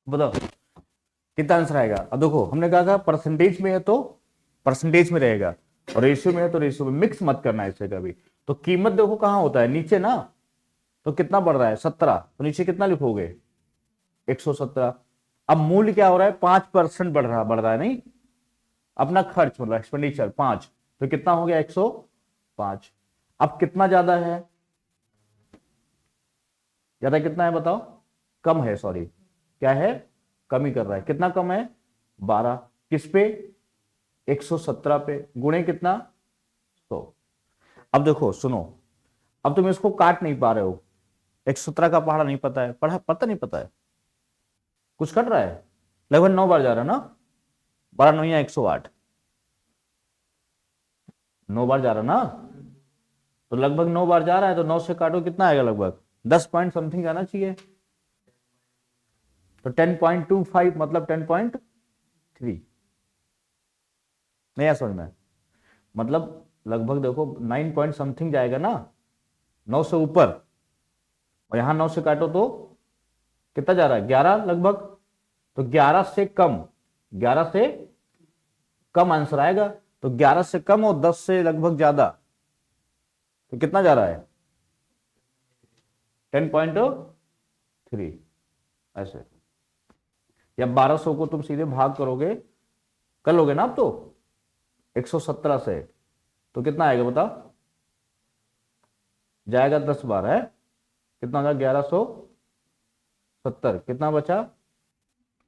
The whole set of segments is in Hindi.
बताओ कितना आंसर आएगा। अब देखो हमने कहा परसेंटेज में है तो परसेंटेज में रहेगा, और रेशियो में है तो रेशियो में, मिक्स मत करना है इसे कभी। तो कीमत देखो कहां होता है, नीचे ना। तो कितना बढ़ रहा है 17, तो नीचे कितना लिखोगे 117। अब मूल्य क्या हो रहा है 5% बढ़ रहा है नहीं, अपना खर्च मतलब एक्सपेंडिचर 5, तो कितना हो गया 105। अब कितना ज्यादा है, ज्यादा कितना है बताओ, कम है, सॉरी क्या है, कमी कर रहा है, कितना कम है 12, किस पे 117 पे, गुणे कितना 100। अब देखो सुनो, अब तुम इसको काट नहीं पा रहे हो, 117 का पहाड़ा नहीं पता है, पता नहीं पता है, कुछ कट रहा है, लगभग 9 बार जा रहा है ना, 12 9 या 108, 9 बार जा रहा ना, तो लगभग 9 बार जा रहा है, तो 9 से काटो कितना आएगा, लगभग 10 पॉइंट समथिंग आना चाहिए, तो 10.25 मतलब 10.3, नहीं समझ में, मतलब लगभग देखो 9 पॉइंट समथिंग जाएगा ना, 9 से ऊपर, और यहां 9 से काटो तो कितना जा रहा है 11 लगभग, तो 11 से कम, 11 से कम आंसर आएगा, तो 11 से कम और 10 से लगभग ज्यादा, तो कितना जा रहा है 10.3 ऐसे। या 1200 को तुम सीधे भाग करोगे, कर लोगे ना अब तो 117 से, तो कितना आएगा बता, जाएगा 10 बार है, कितना होगा 1170, कितना बचा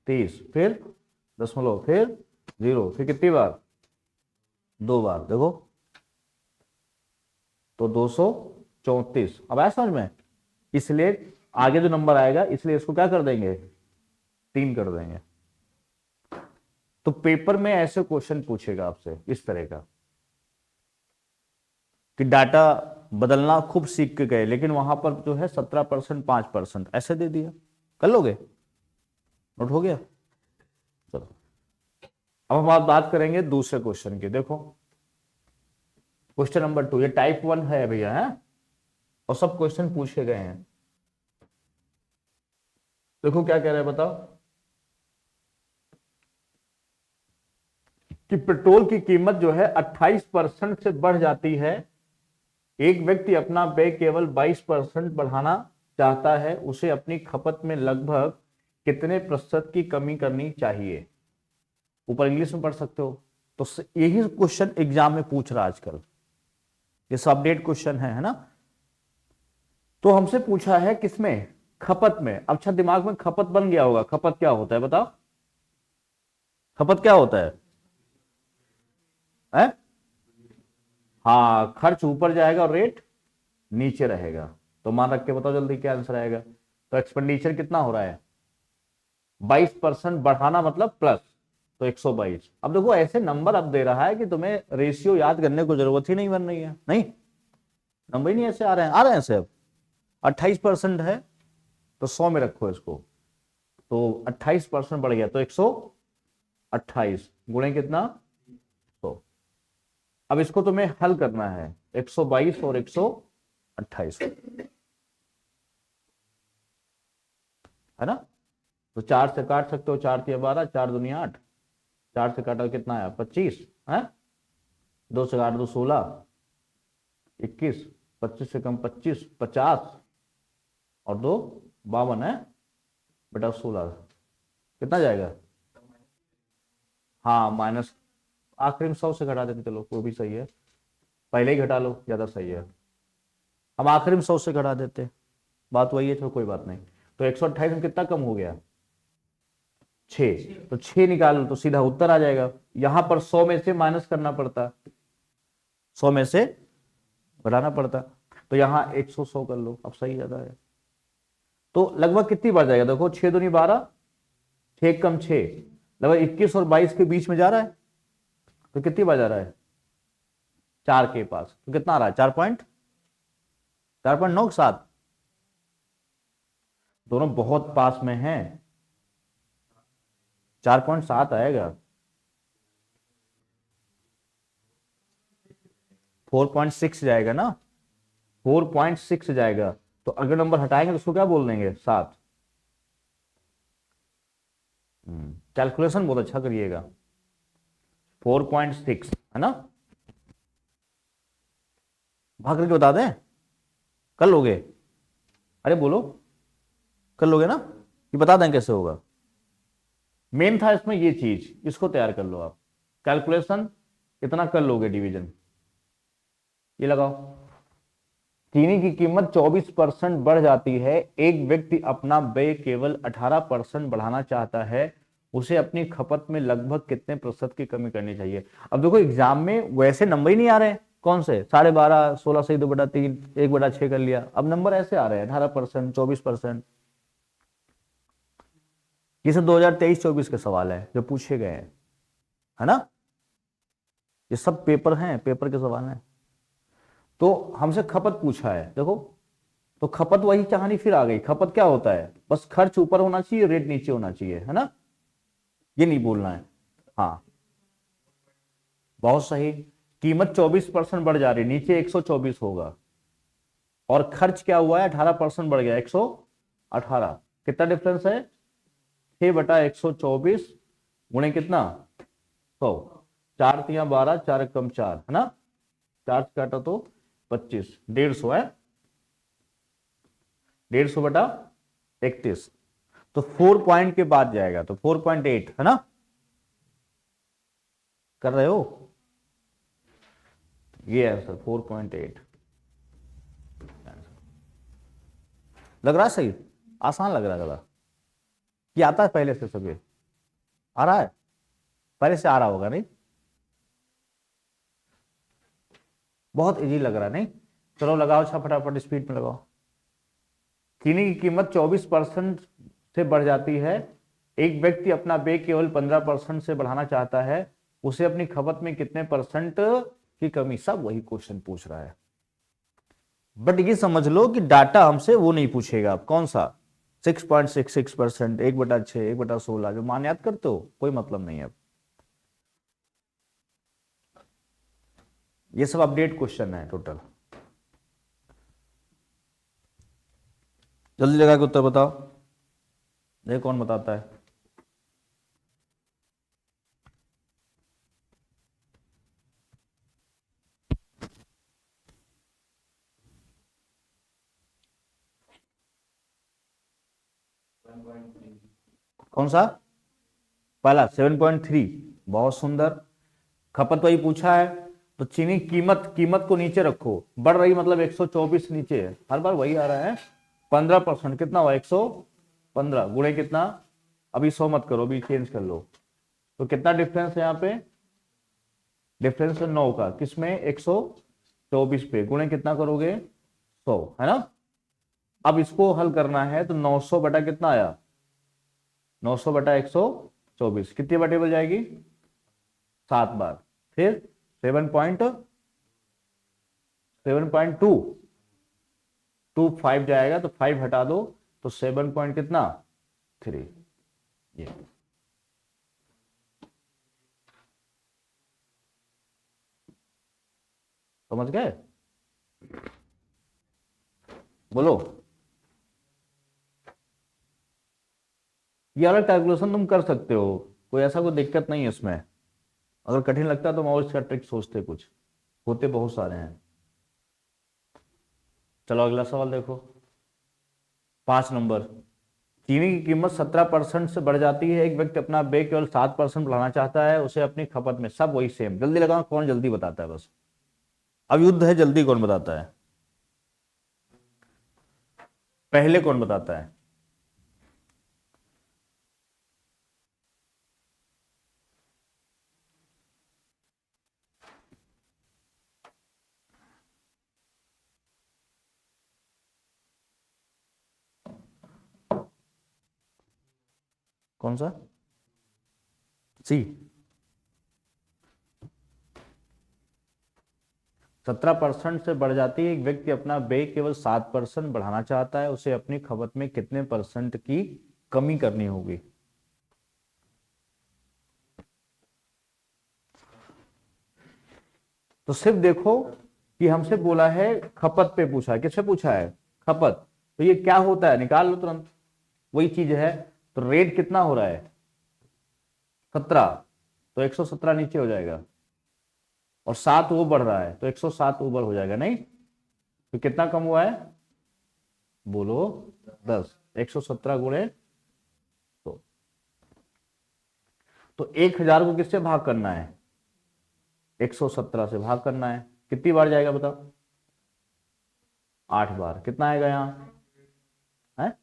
30, फिर दशमलव, फिर जीरो, फिर कितनी बार 2 बार, देखो तो 234। अब आया समझ में, इसलिए आगे जो नंबर आएगा इसलिए इसको क्या कर देंगे 3 कर देंगे। तो पेपर में ऐसे क्वेश्चन पूछेगा आपसे इस तरह का कि डाटा बदलना खूब सीख के गए, लेकिन वहां पर जो है 17% 5% ऐसे दे दिया, कर लोगे, नोट हो गया। चलो अब हम आप बात करेंगे दूसरे क्वेश्चन की, देखो क्वेश्चन नंबर 2, ये टाइप 1 है भैया है, और सब क्वेश्चन पूछे गए हैं। देखो क्या कह रहे हैं बताओ, कि पेट्रोल की कीमत जो है 28% से बढ़ जाती है, एक व्यक्ति अपना व्यय केवल 22% बढ़ाना चाहता है, उसे अपनी खपत में लगभग कितने प्रतिशत की कमी करनी चाहिए। ऊपर इंग्लिश में पढ़ सकते हो, तो यही क्वेश्चन एग्जाम में पूछ रहा है आजकल, ये सब अपडेट क्वेश्चन है ना। तो हमसे पूछा है किसमें, खपत में। अब अच्छा दिमाग में खपत बन गया होगा, खपत क्या होता है बताओ, खपत क्या होता है? हाँ, खर्च ऊपर जाएगा और रेट नीचे रहेगा, तो मान रख के बताओ जल्दी क्या आंसर आएगा। तो एक्सपेंडिचर कितना हो रहा है 22% बढ़ाना मतलब प्लस, तो 122। अब देखो ऐसे नंबर अब दे रहा है कि तुम्हें रेशियो याद करने को जरूरत ही नहीं बन रही है, नहीं नंबर ही नहीं ऐसे आ रहे हैं ऐसे। अब 28% है तो 100 में रखो इसको, तो 28% बढ़ गया, तो 128 गुणे कितना 100। अब इसको तुम्हें हल करना है 122 और 128 है ना। तो 4 से काट सकते हो, 4 तिया 12, 4 दुनिया 8, 4 से काटा कितना आया 25 है, 2 से काट दो 16, 21, 25 से कम 25 50, और 2 52 है बेटा 16, कितना जाएगा, हाँ माइनस, आखिरी में 100 से घटा देते चलो वो भी सही है, पहले ही घटा लो ज्यादा सही है, हम आखिरी में 100 से घटा देते, बात वही है, चलो कोई बात नहीं। तो 128 में कितना कम हो गया 6, तो 6 निकालो तो सीधा उत्तर आ जाएगा। यहां पर 100 में से माइनस करना पड़ता, 100 में से घटाना पड़ता, तो यहां 100 कर लो, अब सही ज्यादा है। तो लगभग कितनी बार जाएगा देखो, 6 दूनी 12, 6 कम 6, लगभग 21 और 22 के बीच में जा रहा है, तो कितनी बार जा रहा है 4 के पास, तो कितना आ रहा है 4.9 दोनों बहुत पास में हैं, 4.7 आएगा, 4.6 जाएगा ना, 4.6 जाएगा, तो अगर नंबर हटाएंगे तो उसको क्या बोल देंगे 7। कैलकुलेशन बहुत अच्छा करिएगा। 4.6 है ना, भाग करके बता दें, कर लोगे? अरे बोलो, कर लोगे ना? ये बता दें कैसे होगा। मेन था इसमें ये चीज, इसको तैयार कर लो आप, कैलकुलेशन इतना कर लोगे डिवीजन। ये लगाओ, चीनी की कीमत 24% बढ़ जाती है, एक व्यक्ति अपना व्यय केवल 18% बढ़ाना चाहता है, उसे अपनी खपत में लगभग कितने प्रतिशत की कमी करनी चाहिए। अब देखो एग्जाम में वैसे नंबर ही नहीं आ रहे हैं, कौन से 12.5, 16 से 2/3, 1/6 कर लिया, अब नंबर ऐसे आ रहे हैं 18%, 24%। ये सब 2023-24 के सवाल है जो पूछे गए हैं, है ना, ये सब पेपर हैं, पेपर के सवाल हैं। तो हमसे खपत पूछा है, देखो तो खपत वही कहानी फिर आ गई। खपत क्या होता है, बस खर्च ऊपर होना चाहिए, रेट नीचे होना चाहिए, है ना, ये नहीं बोलना है। हाँ बहुत सही, कीमत 24% बढ़ जा रही, नीचे 124 होगा, और खर्च क्या हुआ है 18% बढ़ गया, 118। कितना डिफरेंस है, 6/124 गुणे कितना 100, 4×3 = 12, 4×1 = 4, है ना, 4 से काटा तो 25, 150 है, 150/31, तो 4 पॉइंट के बाद जाएगा, तो 4.8 है ना, कर रहे हो, ये आंसर 4.8 लग रहा है सही, आसान लग रहा है ज़्यादा, ये आता है पहले से, सभी आ रहा है, पहले से आ रहा होगा नहीं, बहुत इजी लग रहा है नहीं, चलो लगाओ अच्छा फटाफट स्पीड में लगाओ। चीनी की कीमत 24% से बढ़ जाती है, एक व्यक्ति अपना व्यय केवल 15% से बढ़ाना चाहता है, उसे अपनी खपत में कितने परसेंट की कमी, सब वही क्वेश्चन पूछ रहा है। बट ये समझ लो कि डाटा हमसे वो नहीं पूछेगा, आप कौन सा 6.66%, 1/6, 1/16 जो मान याद करते हो, कोई मतलब नहीं है। ये सब अपडेट क्वेश्चन है टोटल। जल्दी लगा के उत्तर बताओ, देखो कौन बताता है। कौन सा पहला 7.3, बहुत सुंदर। खपत वही पूछा है, तो चीनी कीमत, कीमत को नीचे रखो, बढ़ रही मतलब 124 नीचे है, हर बार वही आ रहा है। 15% कितना हुआ, 115 गुणे कितना, अभी 100 मत करो, अभी चेंज कर लो, तो कितना डिफरेंस है यहाँ पे, डिफरेंस है 9 का, किसमें 124 पे, गुणे कितना करोगे 100, है ना। अब इसको हल करना है, तो 900 बटा कितना आया, 900/124 कितनी बार टेबल जाएगी, 7 बार, फिर 7.25 जाएगा, तो 5 हटा दो, तो 7 पॉइंट कितना 3, ये समझ गए, बोलो। ये वाला कैलकुलेशन तुम कर सकते हो, कोई ऐसा कोई दिक्कत नहीं है इसमें, अगर कठिन लगता है तो मैं और इसका ट्रिक सोचते, कुछ होते बहुत सारे हैं। चलो अगला सवाल देखो, 5 नंबर। चीनी की कीमत 17% से बढ़ जाती है, एक व्यक्ति अपना व्यय केवल 7% बढ़ाना चाहता है, उसे अपनी खपत में, सब वही सेम, जल्दी लगाओ कौन जल्दी बताता है बस, अब युद्ध है, जल्दी कौन बताता है, पहले कौन बताता है। कौन सा, सी। 17% से बढ़ जाती है, एक व्यक्ति अपना व्यय केवल 7% बढ़ाना चाहता है, उसे अपनी खपत में कितने परसेंट की कमी करनी होगी। तो सिर्फ देखो कि हमसे बोला है खपत पे पूछा है, किससे पूछा है, खपत, तो ये क्या होता है निकाल लो तुरंत, वही चीज है। तो रेट कितना हो रहा है, 17, तो 117 नीचे हो जाएगा, और 7 वो बढ़ रहा है तो 107 ऊपर हो जाएगा। नहीं तो कितना कम हुआ है, बोलो 10। 117 गुणे तो 1000 को किससे भाग करना है, 117 से भाग करना है। कितनी बार जाएगा बताओ, 8 बार। कितना आएगा यहाँ है,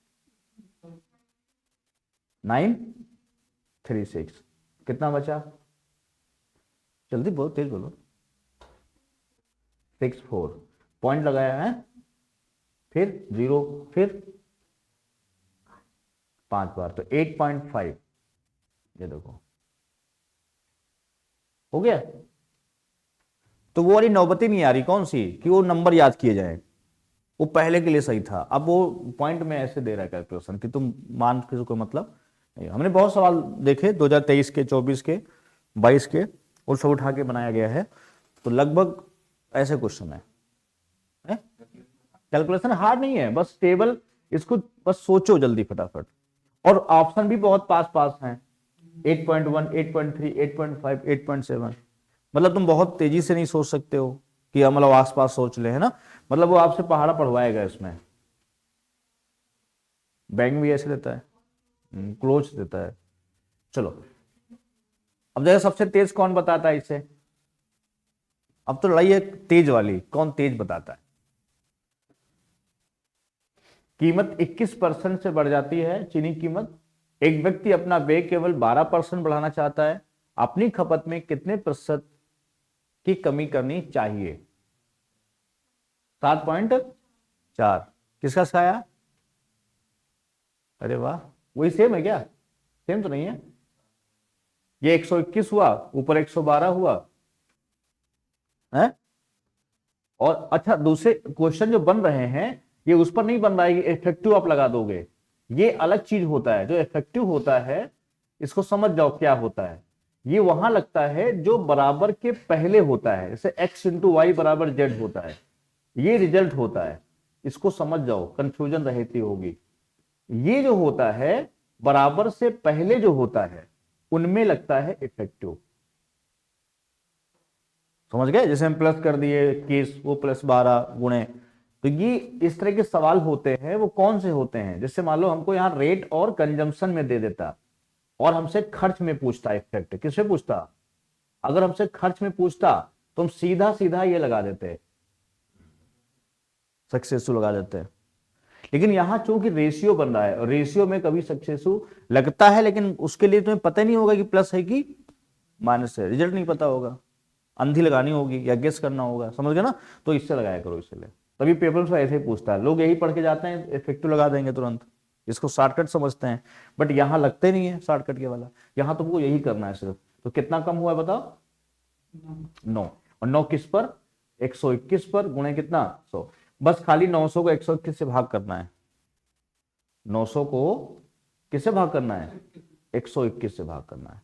936। कितना बचा, जल्दी बोलो, तेज बोलो। 64 पॉइंट लगाया है, फिर 0, फिर 5 बार, तो 8.5। ये देखो हो गया। तो वो वाली नौबती नहीं आ रही, कौन सी, कि वो नंबर याद किए जाए, वो पहले के लिए सही था। अब वो पॉइंट में ऐसे दे रहा है कैलकुलेशन कि तुम मान के कोई मतलब नहीं। हमने बहुत सवाल देखे 2023 के, 24 के, 22 के, वो सब उठा के बनाया गया है। तो लगभग ऐसे क्वेश्चन है, कैलकुलेशन हार्ड नहीं है, बस टेबल इसको बस सोचो जल्दी फटाफट। और ऑप्शन भी बहुत पास पास हैं, 8.1, 8.3, 8.5, 8.7। मतलब तुम बहुत तेजी से नहीं सोच सकते हो कि मतलब आसपास सोच ले, है ना। मतलब वो आपसे पहाड़ा पढ़वाएगा इसमें। बैंक भी ऐसे देता है, क्लोज देता है। चलो अब देखो सबसे तेज कौन बताता है इसे। अब तो लड़ाई है तेज वाली, कौन तेज बताता है। कीमत 21% से बढ़ जाती है चीनी कीमत। एक व्यक्ति अपना व्यय केवल 12% बढ़ाना चाहता है, अपनी खपत में कितने प्रतिशत की कमी करनी चाहिए। 7.4। किसका सिखाया, अरे वाह, वही सेम है क्या, सेम तो नहीं है। ये 121 हुआ, ऊपर 112 हुआ है। और अच्छा दूसरे क्वेश्चन जो बन रहे हैं ये उस पर नहीं बन रहा है कि इफेक्टिव आप लगा दोगे, ये अलग चीज होता है। जो इफेक्टिव होता है इसको समझ जाओ क्या होता है। ये वहां लगता है जो बराबर के पहले होता है, जैसे x इंटू वाई बराबर जेड होता है, ये रिजल्ट होता है। इसको समझ जाओ, कंफ्यूजन रहती होगी। ये जो होता है बराबर से पहले जो होता है उनमें लगता है इफेक्टिव। समझ गए, जैसे हम प्लस कर दिए केस, वो +12 गुणे। तो ये इस तरह के सवाल होते हैं, वो कौन से होते हैं, जैसे मान लो हमको यहाँ रेट और कंजम्पशन में दे देता और हमसे खर्च में पूछता, इफेक्ट किससे पूछता। अगर हमसे खर्च में पूछता तो हम सीधा सीधा ये लगा देते, सक्सेसफुल लगा देते। लेकिन यहां चूंकि रेशियो बन रहा है, और रेशियो में कभी सक्सेसफुल लगता है, लेकिन उसके लिए तुम्हें पता नहीं होगा कि प्लस है कि माइनस है, रिजल्ट नहीं पता होगा, अंधी लगानी होगी या गेस करना होगा, समझ गए ना। तो इससे लगाया करो, इसलिए तभी पेपर में ऐसे ही पूछता है। लोग यही पढ़ के जाते हैं, इफेक्टिव लगा देंगे तुरंत, इसको शॉर्टकट समझते हैं, बट यहाँ लगते नहीं है शॉर्टकट के वाला। यहाँ तुमको यही करना है सिर्फ। तो कितना कम हुआ है बताओ, 9। और 9 किस पर, 121 पर, गुणे कितना 100। बस खाली 900 को 121 से भाग करना है। 900 को किससे भाग करना है, 121 से भाग करना है।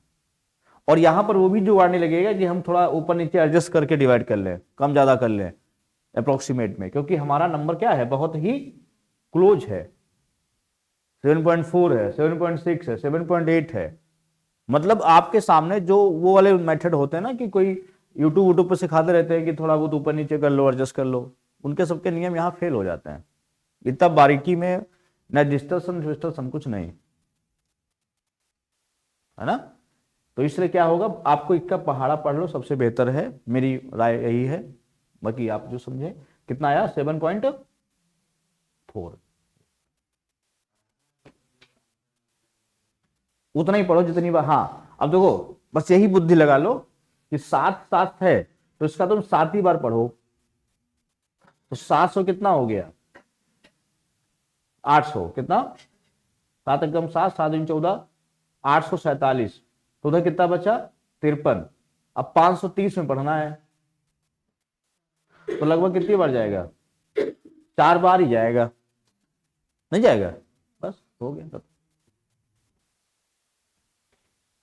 और यहां पर वो भी जुगाड़ नहीं लगेगा कि हम थोड़ा ऊपर नीचे एडजस्ट करके डिवाइड कर लें, कम ज्यादा कर लें अप्रोक्सीमेट में, क्योंकि हमारा नंबर क्या है, बहुत ही क्लोज है। 7.4 है, 7.6 है, 7.8 है। मतलब आपके सामने जो वो वाले मेथड होते हैं ना कि कोई यूट्यूब पर सिखाते रहते हैं कि थोड़ा बहुत ऊपर नीचे कर लो, एडजस्ट कर लो, उनके सबके नियम यहाँ फेल हो जाते हैं। इतना बारीकी में न डिस्टर्शन विस्टर्शन कुछ नहीं है ना। तो इसलिए क्या होगा, आपको इसका पहाड़ा पढ़ लो, सबसे बेहतर है, मेरी राय यही है। बाकी आप जो समझे। कितना आया, 7.4। उतना ही पढ़ो जितनी बार। हाँ अब देखो, बस यही बुद्धि लगा लो कि 7 7 है तो इसका तुम 7 ही बार पढ़ो, तो 700 कितना हो गया, 800 कितना, 7 एकदम 7, 7 दूनी 14, 847। तो उधर कितना बचा, 53। अब 530 में पढ़ना है, तो लगभग कितनी बार जाएगा, 4 बार ही जाएगा, नहीं जाएगा, बस हो गया तब।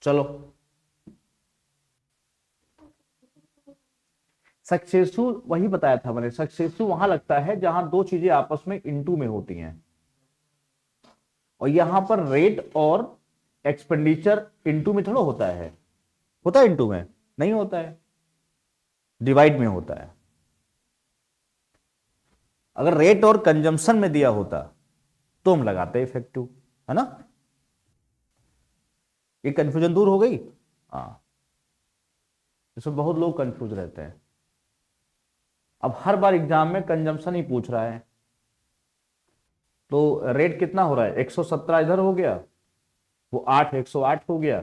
चलो सक्सेसफुल वही बताया था मैंने, सक्सेसफुल वहां लगता है जहां दो चीजें आपस में इनटू में होती हैं, और यहां पर रेट और एक्सपेंडिचर इनटू में थोड़ा होता है इनटू में नहीं होता है, डिवाइड में होता है। अगर रेट और कंजम्पशन में दिया होता तो हम लगाते इफेक्टिव, है ना। ये कंफ्यूजन दूर हो गई। हाँ, इसमें बहुत लोग कंफ्यूज रहते हैं। अब हर बार एग्जाम में कंजम्पशन ही पूछ रहा है, तो रेट कितना हो रहा है, 117 इधर हो गया, वो 108 हो गया,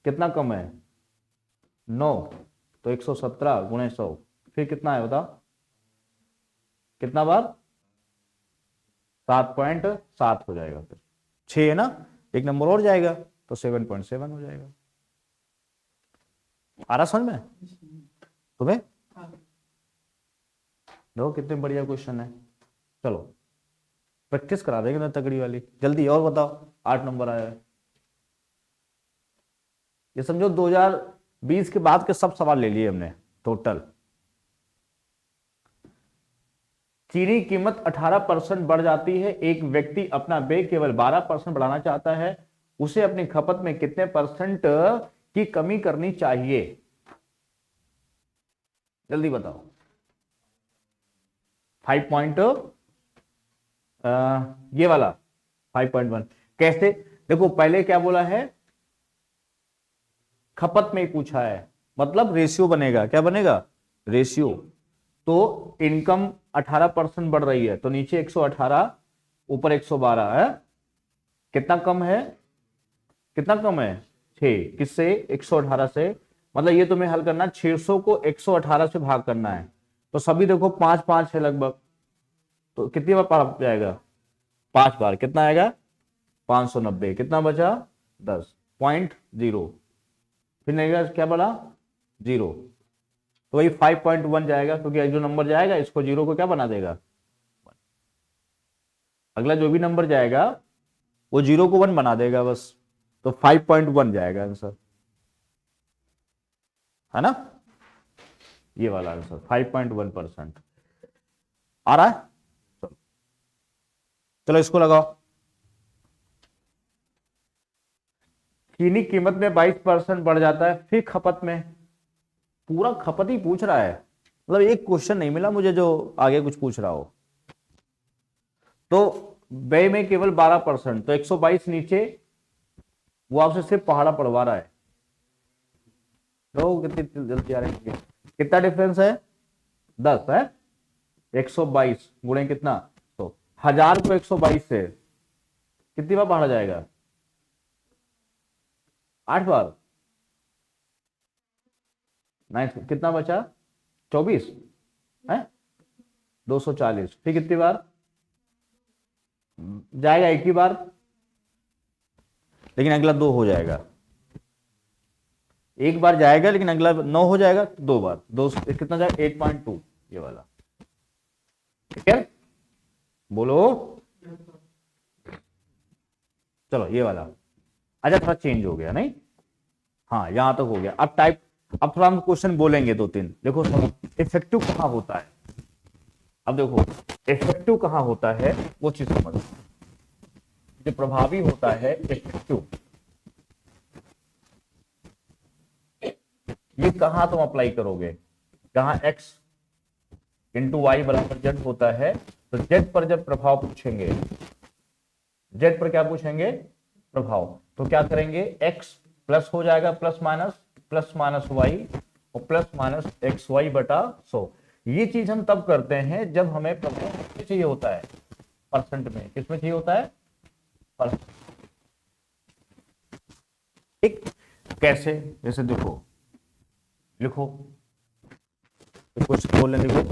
कितना कम है 9, तो 117 गुणे 100 फिर कितना है बता, कितना बार 7.7 हो जाएगा, फिर 6 है ना, एक नंबर और जाएगा तो 7.7 हो जाएगा। आ रहा समझ में तुम्हें? देखो कितने बढ़िया क्वेश्चन है। चलो प्रैक्टिस करा देंगे ना तगड़ी वाली, जल्दी और बताओ। 8 नंबर आया है। ये समझो 2020 के बाद के सब सवाल ले लिए हमने टोटल। चीनी कीमत 18% बढ़ जाती है, एक व्यक्ति अपना व्यय केवल 12% बढ़ाना चाहता है, उसे अपनी खपत में कितने परसेंट की कमी करनी चाहिए? जल्दी बताओ। 5 पॉइंट ये वाला 5.1 कैसे? देखो पहले क्या बोला है, खपत में ही पूछा है, मतलब रेशियो बनेगा, क्या बनेगा रेशियो। तो इनकम 18% बढ़ रही है, तो नीचे 118 ऊपर 112 है, कितना कम है, कितना कम है 6, किससे 118 से, मतलब ये तुम्हें हल करना 600 को 118 से भाग करना है, तो सभी देखो 5-5 है लगभग, तो कितनी बार पढ़ा जाएगा 5 बार, कितना आएगा 590, कितना बचा 10.0, फिर नहीं क्या बोला 0, तो वही 5.1 जाएगा, क्योंकि जो नंबर जाएगा इसको 0 को क्या बना देगा, अगला जो भी नंबर जाएगा वो 0 को 1 बना देगा बस, तो 5.1 जाएगा आंसर, है ना, ये वाला आंसर 5.1% आ रहा है। चलो इसको लगाओ। चीनी कीमत में 22% बढ़ जाता है, फिर खपत में, पूरा खपत ही पूछ रहा है, मतलब एक क्वेश्चन नहीं मिला मुझे जो आगे कुछ पूछ रहा हो। तो व्यय में केवल 12%, तो 122 नीचे, वो आपसे सिर्फ पहाड़ा पढ़वा रहा है। लोग कितनी जल्दी आ रहे हैं, कितना डिफरेंस है 10 है, 122 गुणे कितना, तो 1000 को 122 से कितनी बार पढ़ा जाएगा, 8 बार, 9 कितना बचा 24 है, 240, फिर कितनी बार जाएगा, एक ही बार, लेकिन अगला 2 हो जाएगा, एक बार जाएगा लेकिन अगला 9 हो जाएगा, 2 बार, 2 कितना जाएगा 8.2, ये वाला, ठीक है बोलो। चलो ये वाला, अच्छा थोड़ा चेंज हो गया नहीं, हाँ यहां तक हो गया। अब टाइप, अब थोड़ा हम क्वेश्चन बोलेंगे 2-3। देखो इफेक्टिव कहां होता है, अब देखो इफेक्टिव कहां होता है वो चीज समझ, जो प्रभावी होता है इफेक्टिव, ये कहां तुम अप्लाई करोगे, जहां x इंटू वाई बराबर जेड होता है, तो जेड पर जब प्रभाव पूछेंगे, जेड पर क्या पूछेंगे प्रभाव, तो क्या करेंगे x प्लस हो जाएगा प्लस माइनस वाई और प्लस माइनस एक्स वाई बटा 100। ये चीज हम तब करते हैं जब हमें प्रभाव किसमें चाहिए होता है, परसेंट में, किसमें चाहिए होता है परसेंट। ठीक, कैसे, जैसे देखो लिखो कुछ बोलने, देखो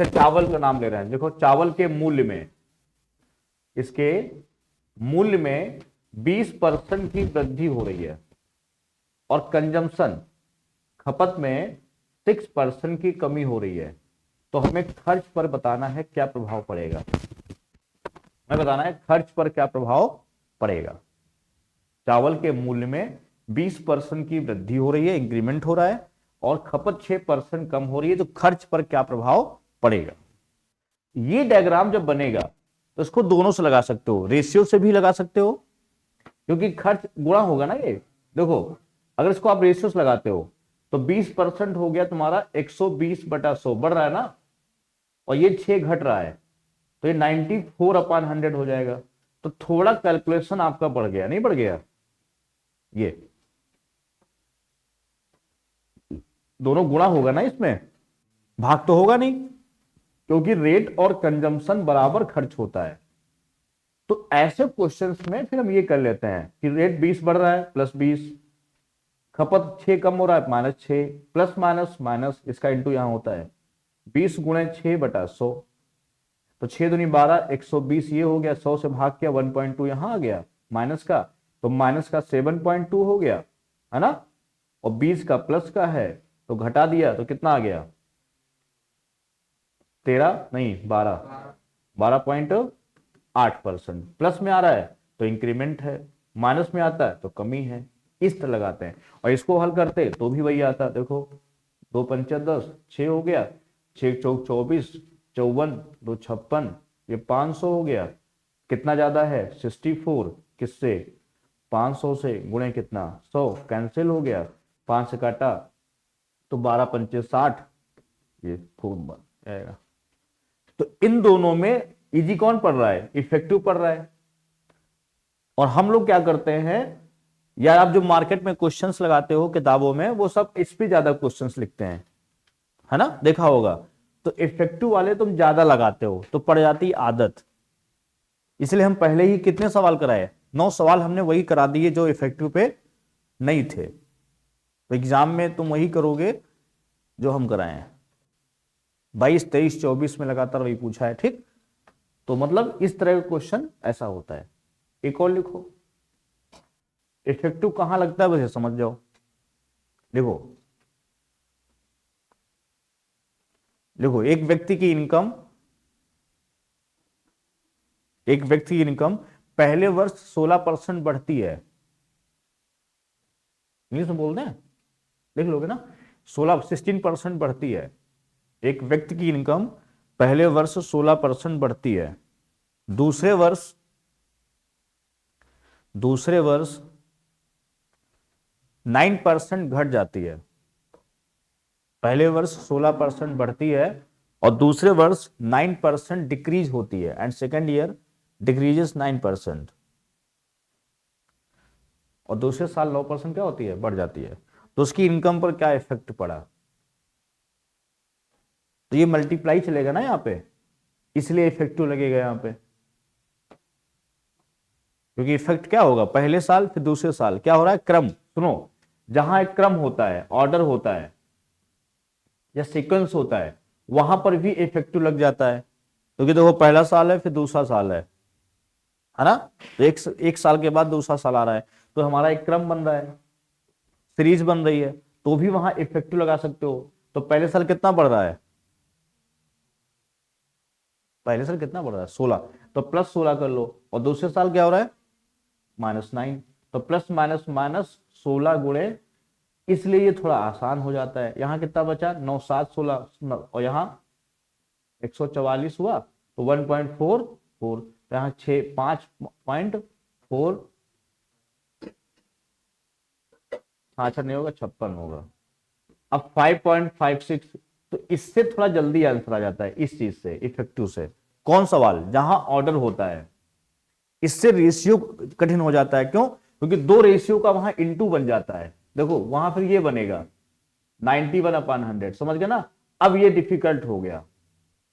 चावल का नाम ले रहे हैं, देखो चावल के मूल्य में, इसके मूल्य में 20% की वृद्धि हो रही है और कंजम्पशन खपत में 6% की कमी हो रही है, तो हमें खर्च पर बताना है क्या प्रभाव पड़ेगा, हमें बताना है खर्च पर क्या प्रभाव पड़ेगा। चावल के मूल्य में 20% की वृद्धि हो रही है, इंक्रीमेंट हो रहा है, और खपत 6% कम हो रही है, तो खर्च पर क्या प्रभाव पड़ेगा। ये डायग्राम जब बनेगा तो इसको दोनों से लगा सकते हो, रेशियो से भी लगा सकते हो क्योंकि खर्च गुणा होगा ना ये। देखो अगर इसको आप रेशियोस लगाते हो तो 20% हो गया तुम्हारा 120/100 बढ़ रहा है ना, और ये 6 घट रहा है, तो ये 94/100 हो जाएगा। तो थोड़ा कैलकुलेशन आपका बढ़ गया, नहीं बढ़ गया? ये दोनों गुणा होगा ना इसमें, भाग तो होगा नहीं, क्योंकि रेट और कंजम्पशन बराबर खर्च होता है। तो ऐसे क्वेश्चंस में फिर हम ये कर लेते हैं कि रेट 20 बढ़ रहा है +20, खपत 6 कम हो रहा है -6, प्लस माइनस माइनस इसका इंटू यहां होता है 20x6/100, तो 6 दूनी 12, 120 ये हो गया, 100 से भाग किया 1.2 यहां आ गया माइनस का, तो माइनस का 7.2 हो गया, है ना, और 20 का प्लस का है तो घटा दिया तो कितना आ गया, 13 नहीं 12.8%। प्लस में आ रहा है तो इंक्रीमेंट है, माइनस में आता है तो कमी है। इस तरह लगाते हैं, और इसको हल करते तो भी वही आता। देखो 2×5 = 10, 6 हो गया, 6×4 = 24, 54, 2 = 56, ये 500 हो गया। कितना ज्यादा है 64, किससे 500 से, गुणे कितना 100, कैंसिल हो गया, 5 से काटा तो 12×5 = 60, ये खूब बन जाएगा। तो इन दोनों में इजी कौन पढ़ रहा है, इफेक्टिव पढ़ रहा है। और हम लोग क्या करते हैं यार, आप जो मार्केट में क्वेश्चंस लगाते हो किताबों में, वो सब इस पे ज्यादा क्वेश्चंस लिखते हैं, है ना, देखा होगा। तो इफेक्टिव वाले तुम ज्यादा लगाते हो तो पड़ जाती आदत। इसलिए हम पहले ही कितने सवाल कराए, 9 सवाल हमने वही करा दिए जो इफेक्टिव पे नहीं थे। तो एग्जाम में तुम वही करोगे जो हम कराए हैं, 22, 23, 24 में लगातार वही पूछा है, ठीक। तो मतलब इस तरह का क्वेश्चन ऐसा होता है। एक और लिखो, इफेक्टिव कहां लगता है वैसे समझ जाओ। देखो देखो एक व्यक्ति की इनकम पहले वर्ष 16% बढ़ती है, इंग्लिश में बोलते हैं, देख लोगे ना, 16% बढ़ती है। एक व्यक्ति की इनकम पहले वर्ष 16% बढ़ती है, दूसरे वर्ष 9% घट जाती है। पहले वर्ष 16% बढ़ती है और दूसरे वर्ष 9% डिक्रीज होती है, एंड सेकेंड ईयर डिक्रीजेस 9%, और दूसरे साल 9% क्या होती है, बढ़ जाती है। तो उसकी इनकम पर क्या इफेक्ट पड़ा, तो ये मल्टीप्लाई चलेगा ना यहाँ पे, इसलिए इफेक्टिव लगेगा यहाँ पे। क्योंकि इफेक्ट क्या होगा, पहले साल फिर दूसरे साल क्या हो रहा है, क्रम, सुनो, जहां एक क्रम होता है, ऑर्डर होता है या सीक्वेंस होता है, वहां पर भी इफेक्टिव लग जाता है। क्योंकि देखो पहला साल है फिर दूसरा साल है ना, तो एक साल के बाद दूसरा साल आ रहा है, तो हमारा एक क्रम बन रहा है, सीरीज बन रही है, तो भी वहां इफेक्टिव लगा सकते हो। तो पहले साल कितना बढ़ रहा है, पहले साल कितना बढ़ रहा है 16, तो +16 कर लो, और दूसरे साल क्या हो रहा है -9, तो प्लस माइनस माइनस 16 गुणे, इसलिए ये थोड़ा आसान हो जाता है। यहाँ कितना बचा 9, 7, 16, और यहाँ 144 हुआ तो 1.44, तो यहाँ 5.4, हाँ अच्छा नहीं होगा 56 होगा, अब 5.56। तो इससे थोड़ा जल्दी आंसर आ जाता है, इस चीज से, इफेक्टिव से। कौन सवाल, जहां ऑर्डर होता है, इससे रेशियो कठिन हो जाता है, क्यों, क्योंकि दो रेशियो का वहां इंटू बन जाता है। देखो वहां फिर ये बनेगा 91/100, समझ गए ना। अब ये डिफिकल्ट हो गया,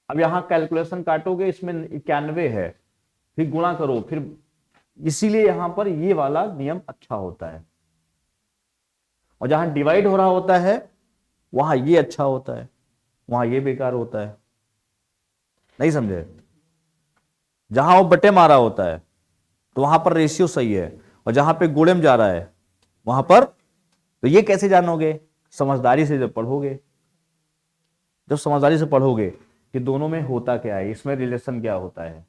अब यहां कैलकुलेशन काटोगे, इसमें 91 है, फिर गुणा करो, फिर, इसीलिए यहां पर ये वाला नियम अच्छा होता है। और जहां डिवाइड हो रहा होता है वहां ये अच्छा होता है, वहां ये बेकार होता है, नहीं समझे। जहां वो बटे मारा होता है तो वहां पर रेशियो सही है, और जहां पे गुणे में जा रहा है वहां पर, तो ये कैसे जानोगे, समझदारी से जब पढ़ोगे, जब समझदारी से पढ़ोगे कि दोनों में होता क्या है, इसमें रिलेशन क्या होता है,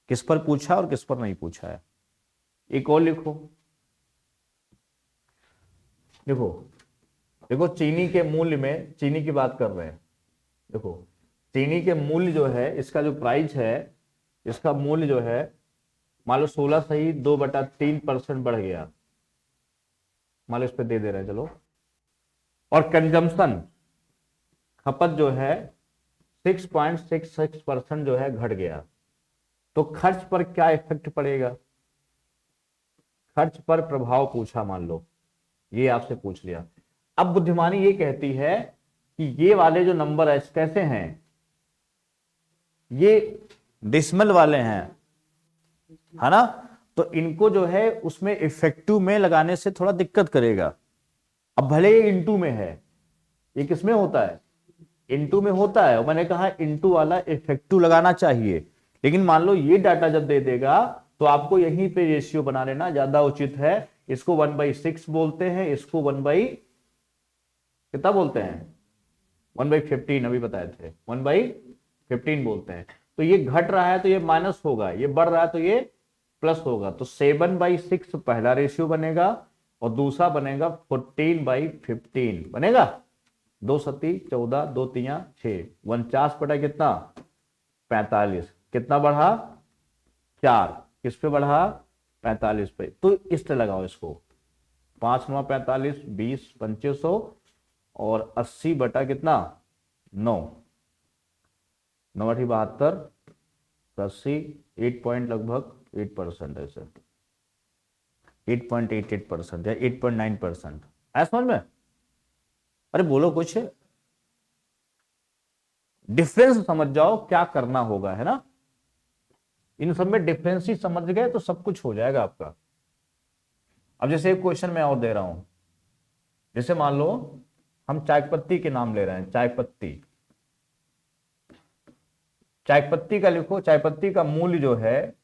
किस पर पूछा और किस पर नहीं पूछा है। एक और लिखो, देखो देखो चीनी के मूल्य में, चीनी की बात कर रहे हैं, देखो चीनी के मूल्य जो है, इसका जो प्राइस है, इसका मूल्य जो है मान लो 16 सही 2/3% बढ़ गया, मान लो इस पे दे रहे हैं चलो। और कंजम्पशन खपत जो है 6.66% जो है घट गया, तो खर्च पर क्या इफेक्ट पड़ेगा? खर्च पर प्रभाव पूछा, मान लो ये आपसे पूछ लिया। अब बुद्धिमानी ये कहती है कि ये वाले जो नंबर है कैसे हैं, ये डिसिमल वाले हैं, है ना, तो इनको जो है उसमें इफेक्टिव में लगाने से थोड़ा दिक्कत करेगा। अब भले ये इंटू में है, ये किसमें होता है? इंटू में होता है, और मैंने कहा इंटू वाला इफेक्टिव लगाना चाहिए। लेकिन मान लो ये डाटा जब दे देगा तो आपको यहीं पे रेशियो बना लेना ज्यादा उचित है। इसको 1/6 बोलते हैं, इसको 1 बाई कितना बोलते हैं? 1/15, अभी बताए थे 1/15 बोलते हैं। तो ये घट रहा है तो ये माइनस होगा, ये बढ़ रहा है तो ये प्लस होगा। तो 7/6 पहला रेशियो बनेगा और दूसरा बनेगा 14/15 बनेगा। 2 सती 14, 2 तिया 6, 49 बटा कितना? 45। कितना बढ़ा? 4। किस पे बढ़ा? 45 पे। तो इस तरह लगाओ इसको, 5 9 45, 20 2500 और 80 बटा कितना? 9, 9 8 72, 80, 8 पॉइंट लगभग 8% है सर, 8.88% या 8.9%। आया समझ में? अरे बोलो कुछ, डिफरेंस समझ जाओ क्या करना होगा, है ना। इन सब में डिफरेंस ही समझ गए तो सब कुछ हो जाएगा आपका। अब जैसे एक क्वेश्चन मैं और दे रहा हूं, जैसे मान लो हम चाय पत्ती के नाम ले रहे हैं, चाय पत्ती। चाय पत्ती का लिखो, चाय पत्ती का मूल्य जो है,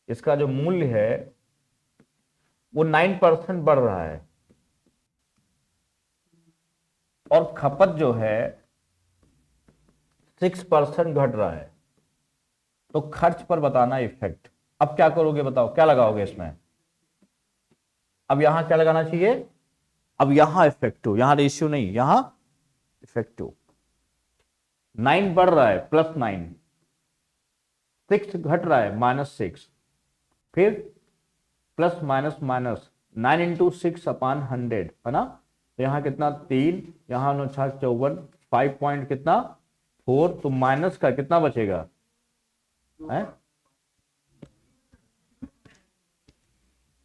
इसका जो मूल्य है वो 9% बढ़ रहा है, और खपत जो है 6% घट रहा है। तो खर्च पर बताना इफेक्ट। अब क्या करोगे बताओ, क्या लगाओगे इसमें? अब यहां क्या लगाना चाहिए? अब यहां इफेक्टिव, यहां रेशियो नहीं, यहां इफेक्टिव। 9 बढ़ रहा है +9, 6 घट रहा है -6, फिर प्लस माइनस माइनस 9 इंटू 6/100, है ना। तो यहां कितना? 3, यहां 9 6 54, 5 पॉइंट कितना? 4। तो माइनस का कितना बचेगा? है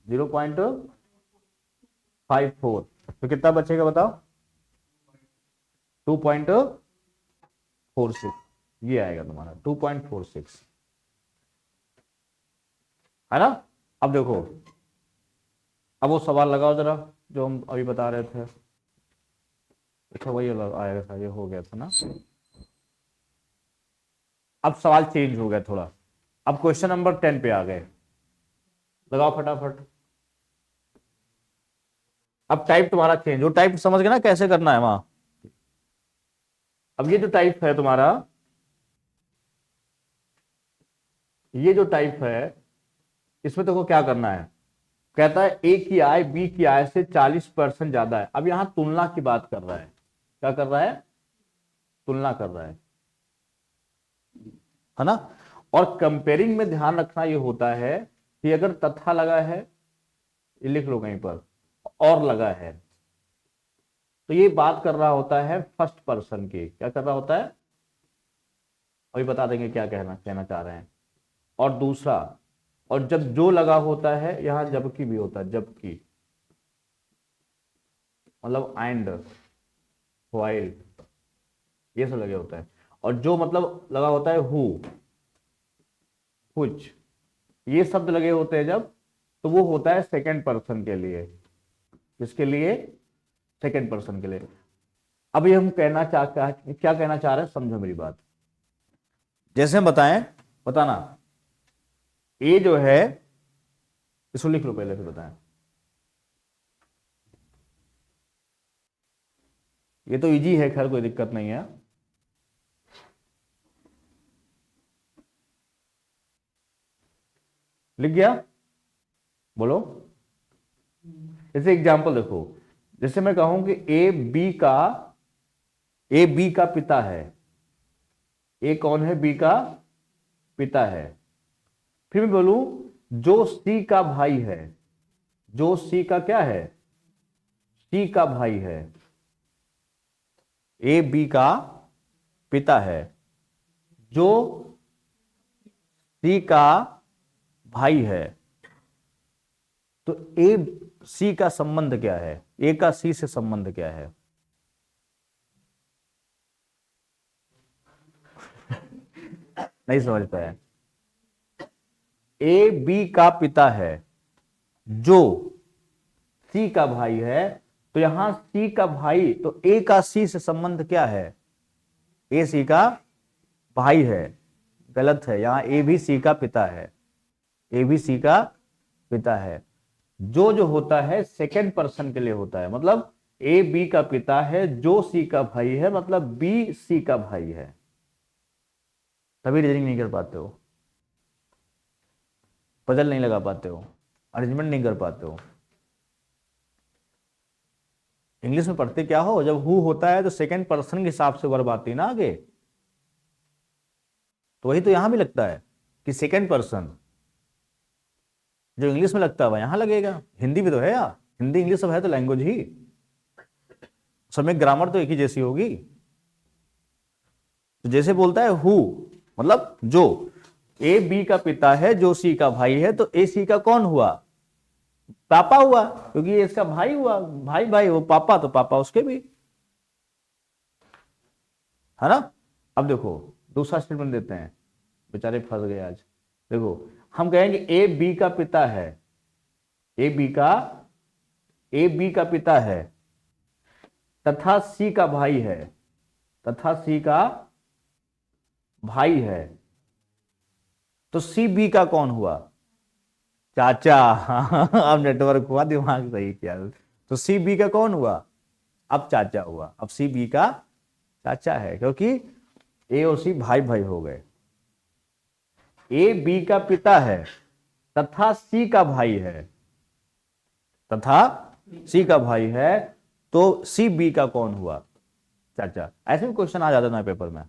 0.54। तो कितना बचेगा बताओ? 2.46, ये आएगा तुम्हारा 2.46, है ना। अब देखो, अब वो सवाल लगाओ जरा जो हम अभी बता रहे थे। अच्छा वही आएगा था, ये हो गया था ना। अब सवाल चेंज हो गया थोड़ा, अब क्वेश्चन नंबर 10 पे आ गए, लगाओ फटाफट। अब टाइप तुम्हारा चेंज, वो टाइप समझ गए ना कैसे करना है वहां। अब ये जो टाइप है तुम्हारा, ये जो टाइप है, इसमें देखो क्या करना है। कहता है ए की आय बी की आय से 40% ज्यादा है। अब यहां तुलना की बात कर रहा है, क्या कर रहा है? तुलना कर रहा है ना। और कंपेयरिंग में ध्यान रखना ये होता है कि अगर तथा लगा है, ये लिख लो कहीं पर, और लगा है, तो ये बात कर रहा होता है फर्स्ट पर्सन की। क्या कर रहा होता है? अभी बता देंगे क्या कहना कहना चाह रहे हैं। और दूसरा, और जब जो लगा होता है, यहां जबकि भी होता है, जबकि मतलब एंड, व्हाइल, ये सब लगे होता है। और जो मतलब लगा होता है हु, कुछ, ये शब्द लगे होते हैं जब, तो वो होता है सेकंड पर्सन के लिए। किसके लिए? सेकंड पर्सन के लिए। अब ये हम क्या कहना चाह रहे हैं, समझो मेरी बात। जैसे हम बताएं, बताना, ए जो है, इसको लिख लो पहले फिर बताएं। ये तो इजी है, खैर कोई दिक्कत नहीं है। लिख गया? बोलो। जैसे एग्जांपल देखो, जैसे मैं कहूं कि ए बी का पिता है। ए कौन है? बी का पिता है। फिर मैं बोलूं जो सी का भाई है, जो सी का क्या है, सी का भाई है, ए बी का पिता है, जो सी का भाई है, तो ए सी का संबंध क्या है, ए का सी से संबंध क्या है? नहीं समझ पाया। ए बी का पिता है, जो सी का भाई है, तो यहां सी का भाई, तो ए का सी से संबंध क्या है? ए सी का भाई है। गलत है, यहां ए भी सी का पिता है, ए भी सी का पिता है। जो होता है सेकेंड पर्सन के लिए होता है, मतलब ए बी का पिता है, जो सी का भाई है, मतलब बी सी का भाई है। तभी रीजनिंग नहीं कर पाते हो, पजल नहीं लगा पाते हो, अरेंजमेंट नहीं कर पाते हो। इंग्लिश में पढ़ते क्या हो, जब हु होता है तो सेकेंड पर्सन के हिसाब से वर्ब आती है ना आगे, तो वही तो यहां भी लगता है कि सेकेंड पर्सन, जो इंग्लिश में लगता है यहां लगेगा। हिंदी भी तो है यार, हिंदी इंग्लिश सब है तो लैंग्वेज ही, सब में ग्रामर तो एक ही जैसी होगी। तो जैसे बोलता है हु, मतलब जो, ए बी का पिता है, जो सी का भाई है, तो ए सी का कौन हुआ? पापा हुआ, क्योंकि ये इसका भाई हुआ, भाई भाई वो पापा, तो पापा उसके भी, है ना। अब देखो दूसरा स्टेटमेंट देते हैं, बेचारे फंस गए आज। देखो हम कहेंगे ए बी का पिता है, ए बी का पिता है, तथा सी का भाई है, तथा सी का भाई है, तो सी बी का कौन हुआ? चाचा। अब नेटवर्क हुआ, दिमाग सही किया। तो सी बी का कौन हुआ? अब चाचा हुआ, अब सी बी का चाचा है, क्योंकि ए और सी भाई भाई हो गए। ए बी का पिता है तथा सी का भाई है, तथा सी का भाई है, तो सी बी का कौन हुआ? चाचा। ऐसे भी क्वेश्चन आ जाते हैं पेपर में,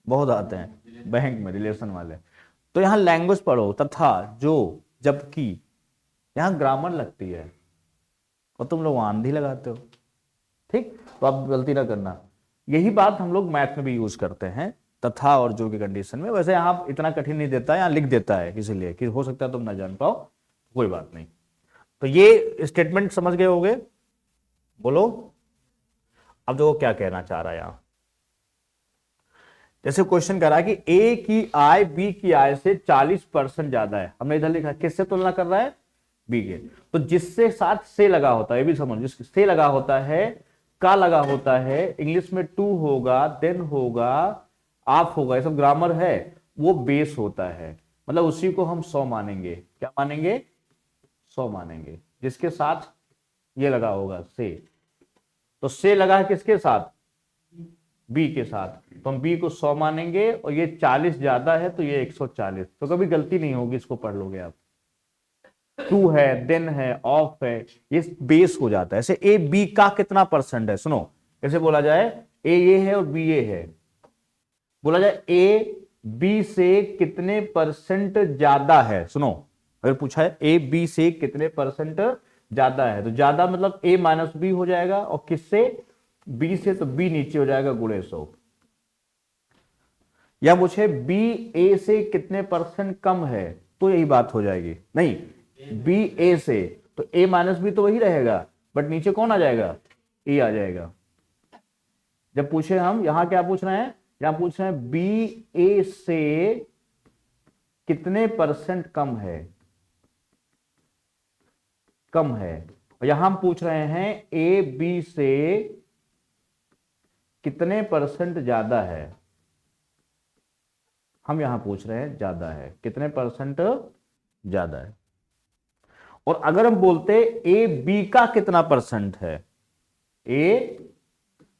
बहुत आते हैं बैंक में, रिलेशन वाले। तो यहां लैंग्वेज पढ़ो, तथा, जो, जबकि, यहां ग्रामर लगती है और तुम लोग आंधी लगाते हो। ठीक, तो आप गलती ना करना। यही बात हम लोग मैथ में भी यूज करते हैं, तथा और जो की कंडीशन में। वैसे यहां इतना कठिन नहीं देता है, यहां लिख देता है इसीलिए कि हो सकता है तुम ना जान पाओ, कोई बात नहीं। तो ये स्टेटमेंट समझ गए होगे, बोलो। अब देखो क्या कहना चाह रहा है यहां। जैसे क्वेश्चन कह रहा है कि ए की आय बी की आय से 40% ज्यादा है। हमने इधर लिखा किससे तुलना कर रहा है? बी के। तो जिससे साथ से लगा होता है, ये भी समझ, जिससे लगा होता है, का लगा होता है, इंग्लिश में टू होगा, देन होगा, आप होगा, ये सब ग्रामर है, वो बेस होता है। मतलब उसी को हम 100 मानेंगे। क्या मानेंगे? 100 मानेंगे, जिसके साथ ये लगा होगा से। तो से लगा है किसके साथ? बी के साथ, तो हम बी को 100 मानेंगे, और ये 40 ज्यादा है तो ये 140। तो कभी गलती नहीं होगी, इसको पढ़ लोगे आप। टू है, देन है, ऑफ है, ये बेस हो जाता है। ऐसे ए बी का कितना परसेंट है, सुनो कैसे बोला जाए। ए ये है और बी ये है, बोला जाए ए बी से कितने परसेंट ज्यादा है। सुनो, अगर पूछा है ए बी से कितने परसेंट ज्यादा है, तो ज्यादा मतलब ए माइनस बी हो जाएगा, और किससे? बी से, तो बी नीचे हो जाएगा गुणे 100। या पूछे बी ए से कितने परसेंट कम है, तो यही बात हो जाएगी। नहीं, बी ए से, तो ए माइनस बी तो वही रहेगा, बट नीचे कौन आ जाएगा? ए आ जाएगा। जब पूछे हम यहां क्या पूछ रहे हैं, यहां पूछ रहे हैं बी ए से कितने परसेंट कम है, कम है। और यहां हम पूछ रहे हैं ए बी से कितने परसेंट ज्यादा है। हम यहां पूछ रहे हैं ज्यादा है, कितने परसेंट ज्यादा है। और अगर हम बोलते ए बी का कितना परसेंट है, ए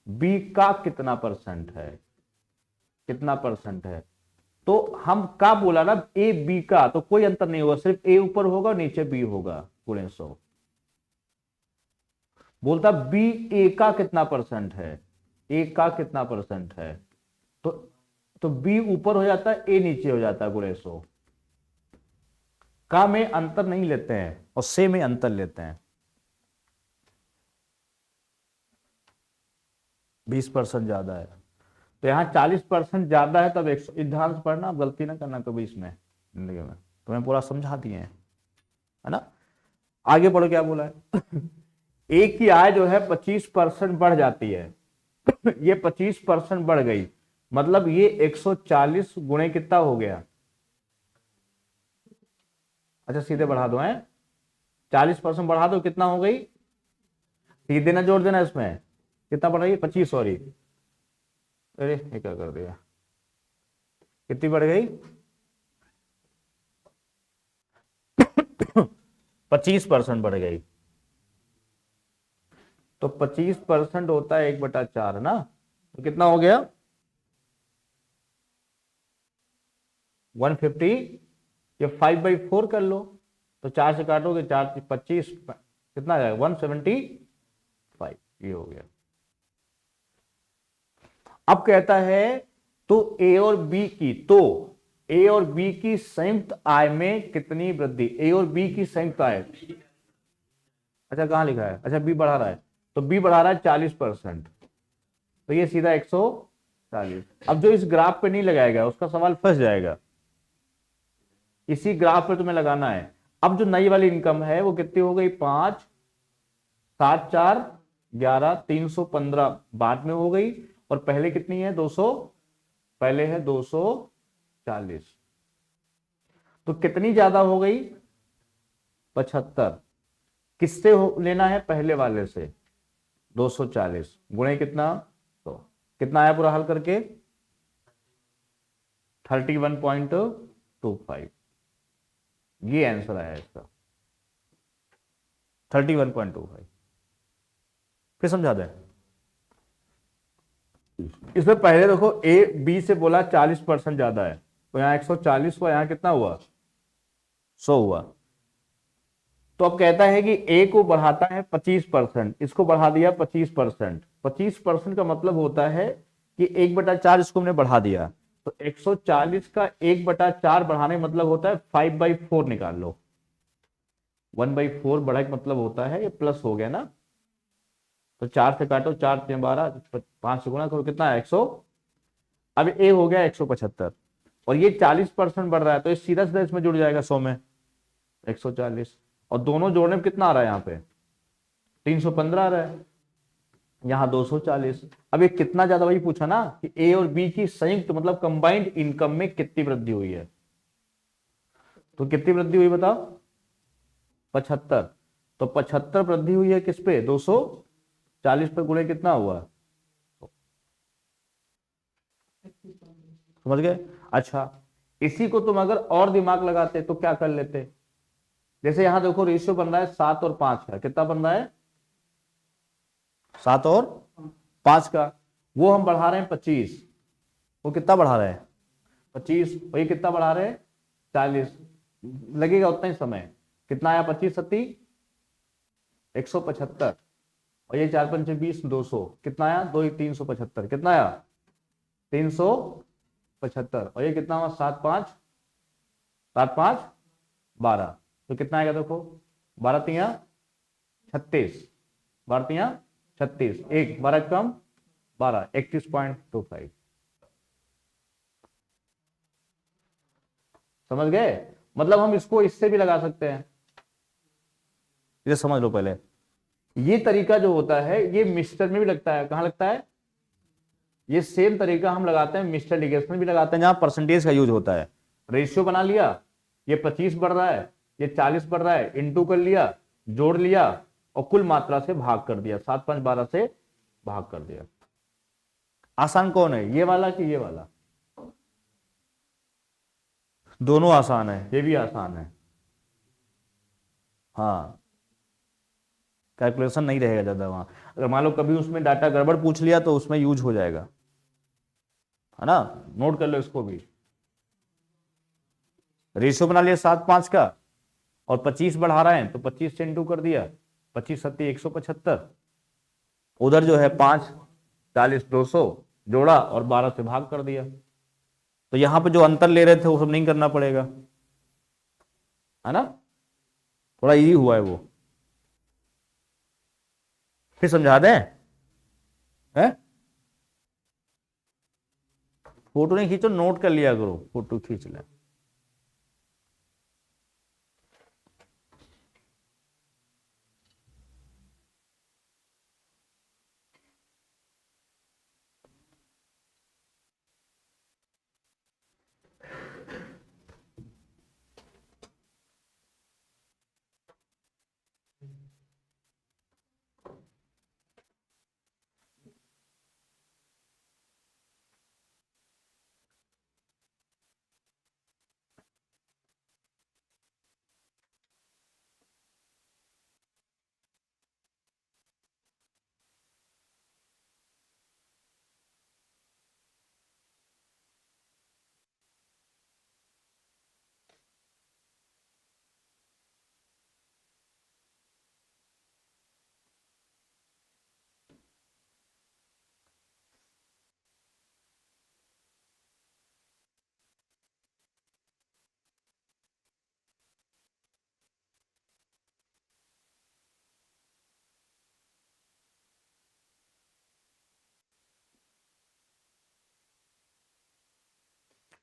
बी का कितना परसेंट है, कितना परसेंट है, तो हम का बोला ना, ए बी का, तो कोई अंतर नहीं होगा, सिर्फ ए ऊपर होगा और नीचे बी होगा गुणे 100। बोलता बी ए का कितना परसेंट है, ए का कितना परसेंट है, तो बी ऊपर हो जाता है, ए नीचे हो जाता है गुणे 100। का में अंतर नहीं लेते हैं और से में अंतर लेते हैं। 20% ज्यादा है तो यहाँ 40% ज्यादा है, तब 100। ध्यान से पढ़ना, आप गलती ना करना कभी इसमें जिंदगी में, तो मैं पूरा समझा दिए हैं, है ना। आगे बढ़ो, क्या बोला है एक की आय जो है 25% बढ़ जाती है ये 25% बढ़ गई, मतलब ये 140 गुणे कितना हो गया। अच्छा सीधे बढ़ा दो, है 40% बढ़ा दो, कितना हो गई, सीधे ना जोड़ देना, इसमें कितना बढ़ रही है 25, सॉरी, अरे ये क्या कर दिया, कितनी बढ़ गई 25% बढ़ गई। तो 25% होता है 1/4 ना, तो कितना हो गया 150। ये 5/4 कर लो, तो 4 से काटोगे, 4 25, कितना आ जाएगा 175, ये हो गया। अब कहता है तो ए और बी की, तो ए और बी की संयुक्त आय में कितनी वृद्धि, ए और बी की संयुक्त आय। अच्छा कहां लिखा है, अच्छा बी बढ़ा रहा है, तो बी बढ़ा रहा है 40%, तो ये सीधा 140। अब जो इस ग्राफ पे नहीं लगाया गया उसका सवाल फंस जाएगा, इसी ग्राफ पे तुम्हें लगाना है। अब जो नई वाली इनकम है वो कितनी हो गई, 5 7 4 11 315 बाद में हो गई, और पहले कितनी है 200, पहले है 240, तो कितनी ज्यादा हो गई 75। किससे लेना है, पहले वाले से, 240 गुणे कितना, तो कितना आया पूरा हल करके 31.25, ये आंसर आया इसका 31.25। फिर समझा दें, इसमें पहले देखो ए बी से बोला 40% ज्यादा है, तो यहां 140 हुआ, यहां कितना हुआ 100 हुआ। तो अब कहता है कि ए को बढ़ाता है 25%, इसको बढ़ा दिया 25%, 25% का मतलब होता है कि 1/4 इसको हमने बढ़ा दिया, तो 140 का 1/4 बढ़ाने का मतलब होता है 5/4 निकाल लो, 1/4 बढ़ा का मतलब होता है ये प्लस हो गया ना, तो 4 से काटो, 4 3 12, 5 से गुणा करो, कितना है 100। अब ए हो गया 175, और ये 40% बढ़ रहा है, तो ये सीधा सीधा इसमें जुड़ जाएगा 100 में 140, और दोनों जोड़ने में कितना आ रहा है, यहाँ पे 315 आ रहा है, यहाँ 240। अब ये कितना ज्यादा, वही पूछा ना कि ए और बी की संयुक्त मतलब कंबाइंड इनकम में कितनी वृद्धि हुई है, तो कितनी वृद्धि हुई बताओ 75, तो 75 वृद्धि हुई है किस पे 240 पे, गुणे कितना हुआ, समझ गए। अच्छा इसी को तुम अगर और दिमाग लगाते तो क्या कर लेते, जैसे यहां देखो रेशियो बन रहा है 7 और 5 का, कितना बन रहा है 7 और 5 का, वो हम बढ़ा रहे हैं 25, वो कितना बढ़ा रहे हैं 25, और ये कितना बढ़ा रहे हैं 40, लगेगा उतना ही समय, कितना आया 25 सत्ती 175, और ये 4 पंचे 20 200, कितना आया 2 375, कितना आया 375, और ये कितना हुआ 7 5 7 5 12, तो कितना आएगा देखो 12 तिया 36, 12 तिया 36, एक 12 कम 12, 31.25, समझ गए। मतलब हम इसको इससे भी लगा सकते हैं, ये समझ लो पहले, ये तरीका जो होता है ये मिक्सचर में भी लगता है, कहां लगता है, ये सेम तरीका हम लगाते हैं मिक्सचर डिग्रेशन भी लगाते हैं, जहां परसेंटेज का यूज होता है। रेशियो बना लिया, ये 25 बढ़ रहा है, ये 40 बढ़ रहा है, इनटू कर लिया, जोड़ लिया, और कुल मात्रा से भाग कर दिया, 7 5 12 से भाग कर दिया। आसान कौन है, ये वाला कि ये वाला, दोनों आसान है, ये भी आसान है, हाँ कैलकुलेशन नहीं रहेगा ज्यादा वहां, अगर मान लो कभी उसमें डाटा गड़बड़ पूछ लिया तो उसमें यूज हो जाएगा, है ना, नोट कर लो इसको भी। रेशियो बना लिया 7 5 का, और 25 बढ़ा रहे हैं तो 25 से इंटू कर दिया, 25 सत्ती 175, उधर जो है 5 40 200 जोड़ा और 12 से भाग कर दिया, तो यहां पे जो अंतर ले रहे थे वो सब नहीं करना पड़ेगा, है ना, थोड़ा इजी हुआ है वो। फिर समझा दें है, फोटो नहीं खींचो, नोट कर लिया करो, फोटो खींच ले।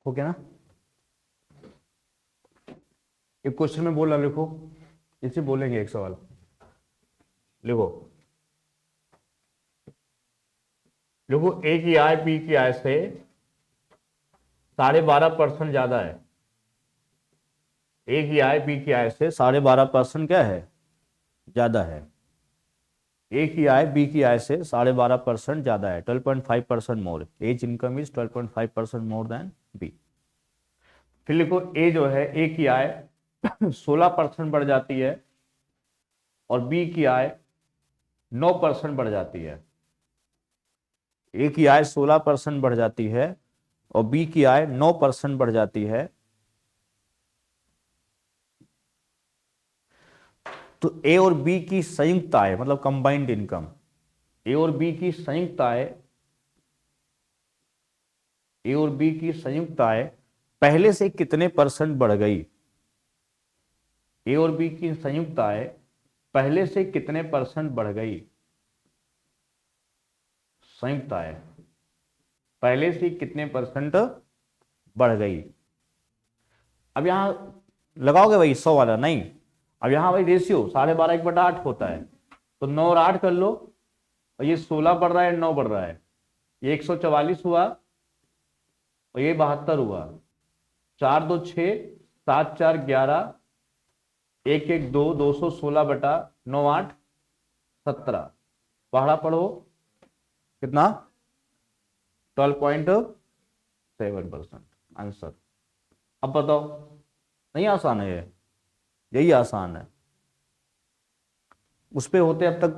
हो गया ना, एक क्वेश्चन में बोला लिखो, इसे बोलेंगे एक सवाल लिखो। देखो ए की आय बी की आय से 12.5% ज्यादा है। ए की आय बी की आय से 12.5% क्या है, ज्यादा है। ए की आय बी की आय से 12.5% ज्यादा है, 12.5% more. As income is 12.5% more than B. फिर लिखो ए जो है, ए की आय 16% बढ़ जाती है और बी की आय 9% बढ़ जाती है। ए की आय 16% बढ़ जाती है और बी की आय 9% बढ़ जाती है। तो ए और बी की संयुक्त आय मतलब कंबाइंड इनकम, ए और बी की संयुक्त आय, ए और बी की संयुक्त आय पहले से कितने परसेंट बढ़ गई। ए और बी की संयुक्त आय पहले से कितने परसेंट बढ़ गई। संयुक्त आय पहले से कितने परसेंट बढ़ गई। अब यहां लगाओगे भाई 100 वाला नहीं, अब यहां भाई रेशियो 12.5/8 होता है, तो 9 और 8 कर लो, और ये 16 बढ़ रहा है 9 बढ़ रहा है, ये 144 हुआ और ये 72 हुआ। 4 2 6, 7 4 11, 1 1 2, 216/9 8 17। पढ़ा पढ़ो कितना, 12.7% आंसर। अब बताओ, नहीं आसान है ये, यही आसान है। उस पे होते अब तक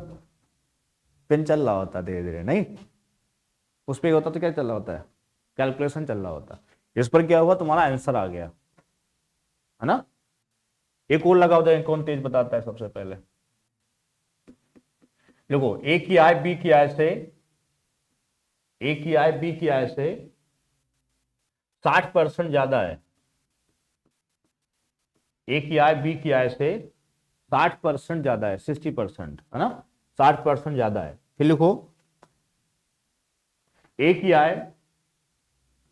पेन चल रहा होता धीरे धीरे, नहीं उस पे होता तो क्या चल रहा होता है, कैलकुलेशन चल रहा होता। इस पर क्या हुआ, तुम्हारा आंसर आ गया, है ना। एक और लगाओ, दे कौन तेज बताता है सबसे पहले। देखो ए की आय बी की आय से, ए की आय बी की आय से 60% ज्यादा है। ए की आय बी की आय से 60% ज्यादा है, 60%, है ना, 60% ज्यादा है। फिर लिखो ए की आय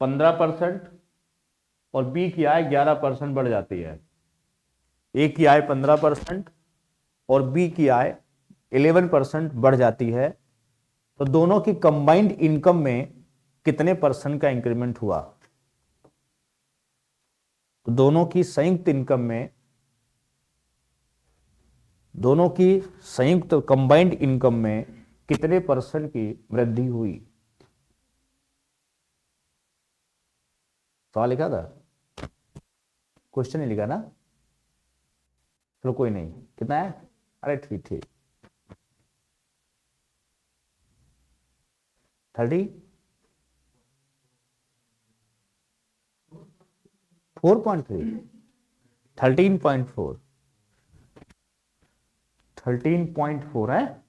15% और बी की आय 11% बढ़ जाती है। ए की आय 15% और बी की आय 11% बढ़ जाती है, तो दोनों की कंबाइंड इनकम में कितने परसेंट का इंक्रीमेंट हुआ। तो दोनों की संयुक्त इनकम में, दोनों की संयुक्त कंबाइंड इनकम में कितने परसेंट की वृद्धि हुई। सवाल लिखा था, क्वेश्चन ही लिखा ना, चलो कोई नहीं। कितना है, अरे ठीक ठीक 30, 4.3, 13.4, 13.4 है।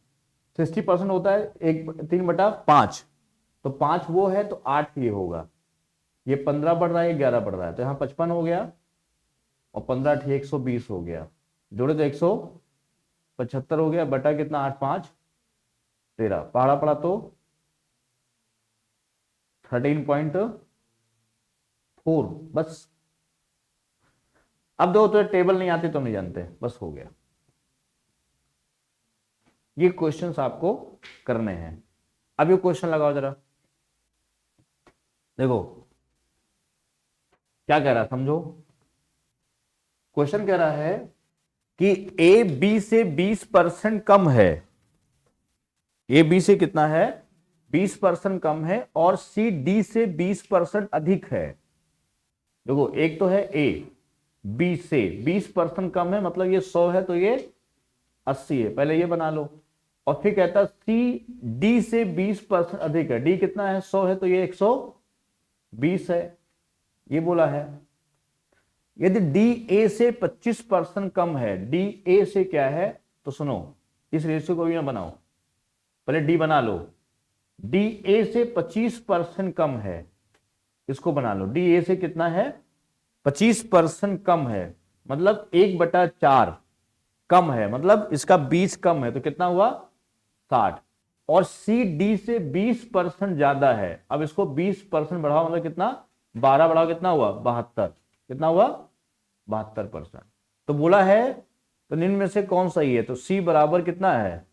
60% होता है एक 3/5, तो 5 वो है तो 8 ये होगा। ये 15 बढ़ रहा है, 11 बढ़ रहा है, तो यहाँ 55 हो गया। और 15 ठी 120 हो गया, जोड़े तो 175 हो गया, बटा कितना 8 5 13, पहाड़ा पड़ा तो 13.4। बस अब दो तो टेबल नहीं आती तो नहीं जानते, बस हो गया। ये क्वेश्चंस आपको करने हैं। अब ये क्वेश्चन लगाओ जरा, देखो क्या कह रहा है समझो। क्वेश्चन कह रहा है कि ए बी से 20% कम है, ए बी से कितना है 20% कम है, और सी डी से 20% अधिक है। देखो एक तो है ए, बी से 20% कम है, मतलब ये 100 है तो ये 80 है, पहले ये बना लो। और फिर कहता सी डी से 20% अधिक है, डी कितना है 100 है तो ये 120 है, ये बोला है। यदि डी ए से 25% कम है, डी ए से क्या है, तो सुनो इस रेशियो को भी ना बनाओ, पहले डी बना लो। डी ए से 25% कम है, इसको बना लो। डी ए से कितना है 25% कम है, मतलब 1/4 कम है, मतलब इसका 20 कम है, तो कितना हुआ 60। और सी डी से 20% ज्यादा है, अब इसको 20% बढ़ाओ, मतलब कितना 12 बढ़ाओ, कितना हुआ 72, कितना हुआ 72%। तो बोला है तो निम्न में से कौन सही है, तो सी बराबर कितना है,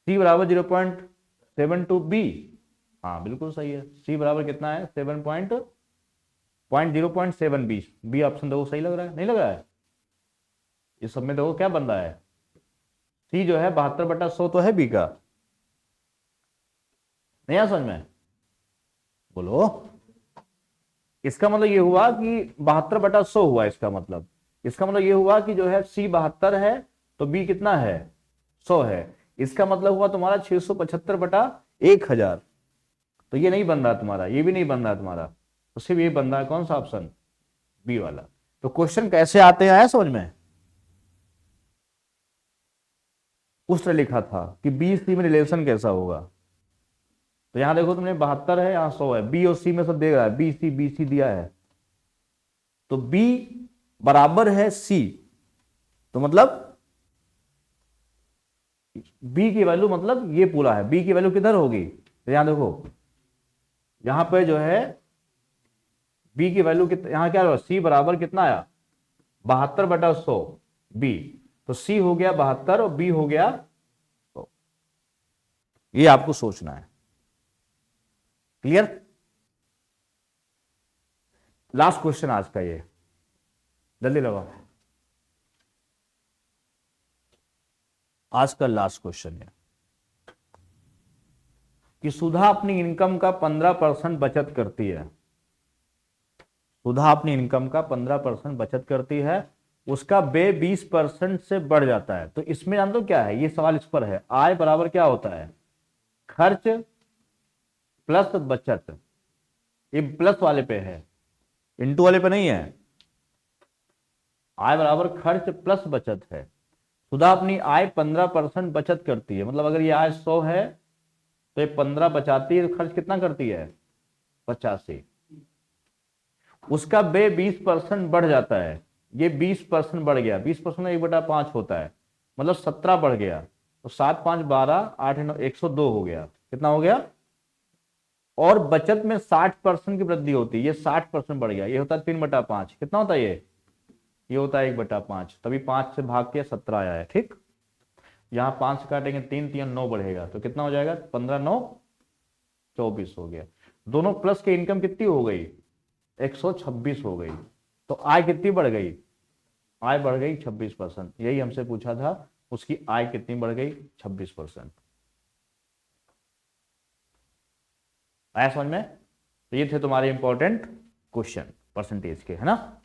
सी बराबर 0.72 बी। हाँ बिल्कुल सही है, सी बराबर कितना है 0.7 बी। बी ऑप्शन देखो सही लग रहा है, नहीं लग रहा है, इस सब में देखो क्या बन रहा है, सी जो है 72/100 तो है बी का, नहीं आ समझ में, बोलो। इसका मतलब ये हुआ कि 72/100 हुआ, इसका मतलब ये हुआ कि जो है सी 72 है तो बी कितना है 100 है, इसका मतलब हुआ तुम्हारा 675/1000। तो ये नहीं बन रहा तुम्हारा, ये भी नहीं बन रहा तुम्हारा, तो सिर्फ ये बन रहा है कौन सा ऑप्शन, बी वाला। तो क्वेश्चन कैसे आते हैं आया समझ में, उस तरह लिखा था कि बी सी में रिलेशन कैसा होगा। तो यहां देखो तुमने 72 है, यहां 100 है, बी और सी में सब दे रहा है, बी सी दिया है, तो बी बराबर है सी, तो मतलब बी की वैल्यू, मतलब ये पूरा है, बी की वैल्यू किधर होगी, तो यहां देखो, यहां पे जो है बी की वैल्यू कितना, यहां क्या होगा सी बराबर कितना आया 72/100 बी, तो सी हो गया 72 और बी हो गया 100। ये आपको सोचना है, क्लियर। लास्ट क्वेश्चन आज का ये, जल्दी लगाओ, आज का लास्ट क्वेश्चन है कि सुधा अपनी इनकम का 15% बचत करती है, सुधा अपनी इनकम का 15% बचत करती है, उसका व्यय 20% से बढ़ जाता है। तो इसमें जान दो क्या है, ये सवाल इस पर है, आय बराबर क्या होता है खर्च प्लस बचत, ये प्लस वाले पे है, इनटू वाले पे नहीं है। आय बराबर खर्च प्लस बचत है, सुधा अपनी आय 15% बचत करती है, मतलब अगर ये आय 100 है तो ये 15 बचाती है, तो खर्च कितना करती है 85, उसका व्यय 20% बढ़ जाता है, ये 20% बढ़ गया, 20% 1/5 होता है, मतलब 17 बढ़ गया, तो 7 5 12 8 9 102 हो गया, कितना हो गया। और बचत में 60% की वृद्धि होती है, ये 60% बढ़ गया, ये होता है 3/5, कितना होता है ये होता है 1/5, तभी 5 से भाग के 17 आया है, ठीक। यहाँ 5 से काटेंगे 3 3 9 बढ़ेगा, तो कितना हो जाएगा 15 9 24 हो गया। दोनों प्लस के इनकम कितनी हो गई 126 हो गई, तो आय कितनी बढ़ गई, आय बढ़ गई 26%, यही हमसे पूछा था, उसकी आय कितनी बढ़ गई 26%। आया समझ में। तो ये थे तुम्हारे इंपॉर्टेंट क्वेश्चन परसेंटेज के, है ना।